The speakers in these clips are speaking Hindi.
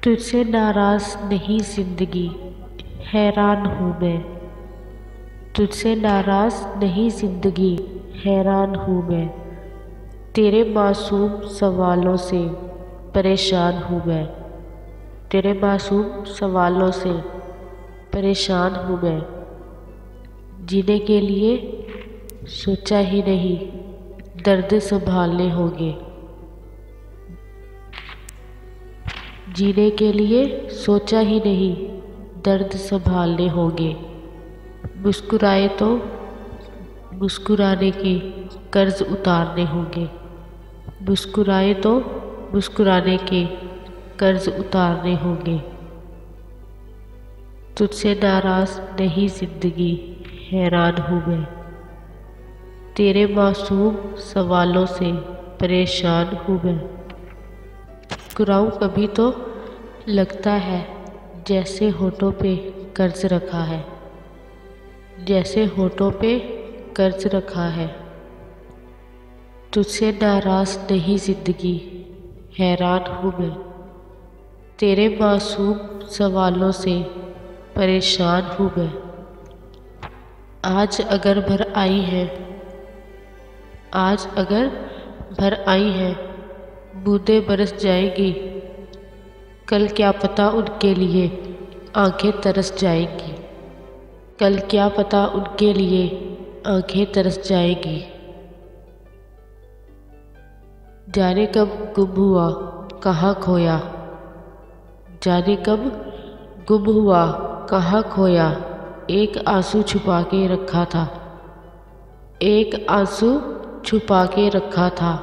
तुझसे नाराज नहीं जिंदगी, हैरान हूँ मैं। तुझसे नाराज नहीं जिंदगी, हैरान हूँ मैं। तेरे मासूम सवालों से परेशान हूँ मैं। तेरे मासूम सवालों से परेशान हूँ मैं। जीने के लिए सोचा ही नहीं, दर्द संभालने होंगे। जीने के लिए सोचा ही नहीं, दर्द संभालने होंगे। मुस्कुराए तो मुस्कुराने के कर्ज उतारने होंगे। मुस्कुराए तो मुस्कुराने के कर्ज उतारने होंगे। तुझसे नाराज नहीं जिंदगी, हैरान हूँ मैं। तेरे मासूम सवालों से परेशान हूँ मैं। मुस्कुराऊं कभी तो लगता है जैसे होठों पे कर्ज रखा है, जैसे होठों पे कर्ज रखा है। तुझसे नाराज नहीं जिंदगी, हैरान हूँ मैं। तेरे मासूम सवालों से परेशान हूँ मैं। आज अगर भर आई है, आज अगर भर आई है, बूंदें बरस जाएगी। कल क्या पता उनके लिए आंखें तरस जाएंगी। कल क्या पता उनके लिए आंखें तरस जाएगी। जाने कब गुम हुआ, कहाँ खोया। जाने कब गुम हुआ, कहाँ खोया। एक आंसू छुपा के रखा था, एक आंसू छुपा के रखा था।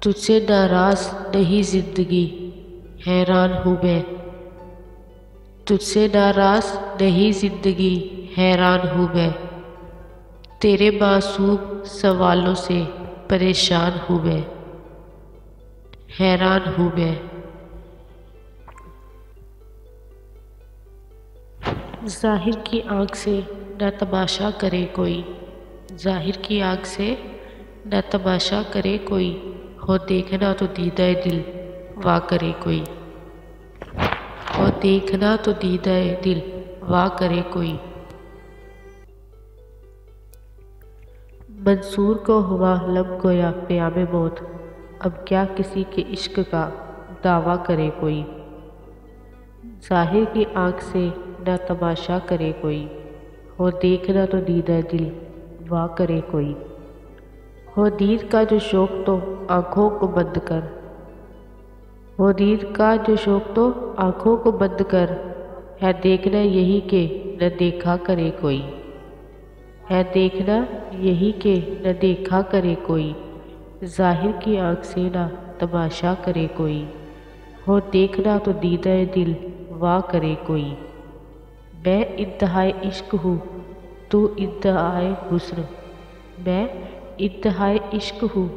तुझसे नाराज नहीं जिंदगी, हैरान हूँ मैं। तुझसे नाराज नहीं जिंदगी, हैरान हूँ मैं। तेरे मासूम सवालों से परेशान हूँ मैं, हैरान हूँ मैं। जाहिर की आँख से न तमाशा करे कोई। जाहिर की आँख से न तमाशा करे कोई। हो देखना तो दीदाए दिल वाह करे कोई। हो देखना तो दीदाए दिल वाह करे कोई। मंसूर को हुआ लब गोया क़याम मौत। अब क्या किसी के इश्क का दावा करे कोई। ज़ाहिर की आँख से न तमाशा करे कोई। हो देखना तो दीदाए दिल वाह करे कोई। हो दीद का जो शौक़ तो आँखों को बंद कर। हो दीद का जो शौक़ तो आँखों को बंद कर। है देखना यही के न देखा करे कोई। है देखना यही के न देखा करे कोई। ज़ाहिर की आँख से न तमाशा करे कोई। हो देखना तो दीदाए दिल वाह करे कोई। मैं इंतहाए इश्क हूँ, तू इंतहाए हुस्न। मैं इंतहाए इश्क हूँ,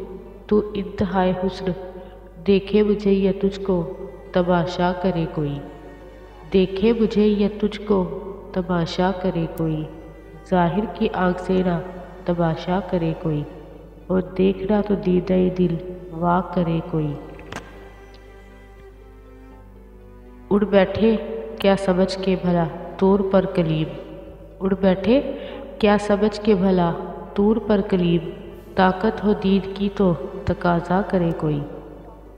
तू इंतहाए हुस्न। देखे मुझे या तुझको तमाशा करे कोई। देखे मुझे या तुझको तमाशा करे कोई। ज़ाहिर की आँख से ना तमाशा करे कोई। और देखना तो दीदाए दिल वाह करे कोई। उड़ बैठे क्या समझ के भला तूर पर कलीम। उड़ बैठे क्या समझ के भला तूर पर कलीम। ताकत हो दीद की तो तकाजा करे कोई।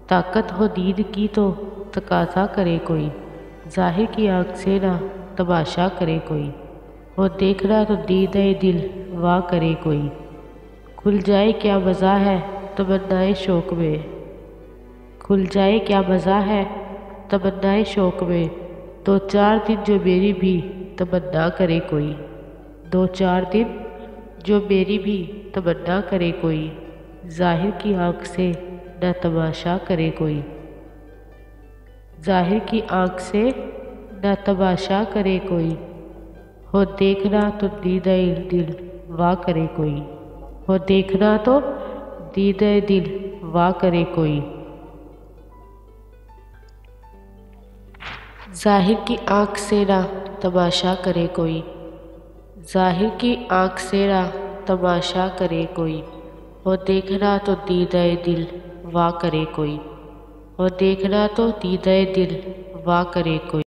ताकत हो दीद की तो तकाजा करे कोई। ज़ाहिर की आँख से ना तमाशा करे कोई। और देखना तो दीदाए दिल वाह करे कोई। खुल जाए क्या मज़ा है तमन्नाए शौक़ में। खुल जाए क्या मज़ा है तमन्नाए शौक़ में। दो चार दिन जो मेरी भी तमन्ना करे कोई। दो चार दिन जो मेरी भी तमन्ना करे कोई। ज़ाहिर की आँख से न तमाशा करे कोई। ज़ाहिर की आँख से न तमाशा करे कोई। हो देखना तो दीदाए दिल वाह करे कोई। हो देखना तो दीदाए दिल वाह करे कोई। ज़ाहिर की आँख से ना तमाशा करे कोई। ज़ाहिर की आँख से ना तमाशा करे कोई। हो देखना तो दीदाए दिल वाह करे कोई। हो देखना तो दीदाए दिल वाह करे कोई।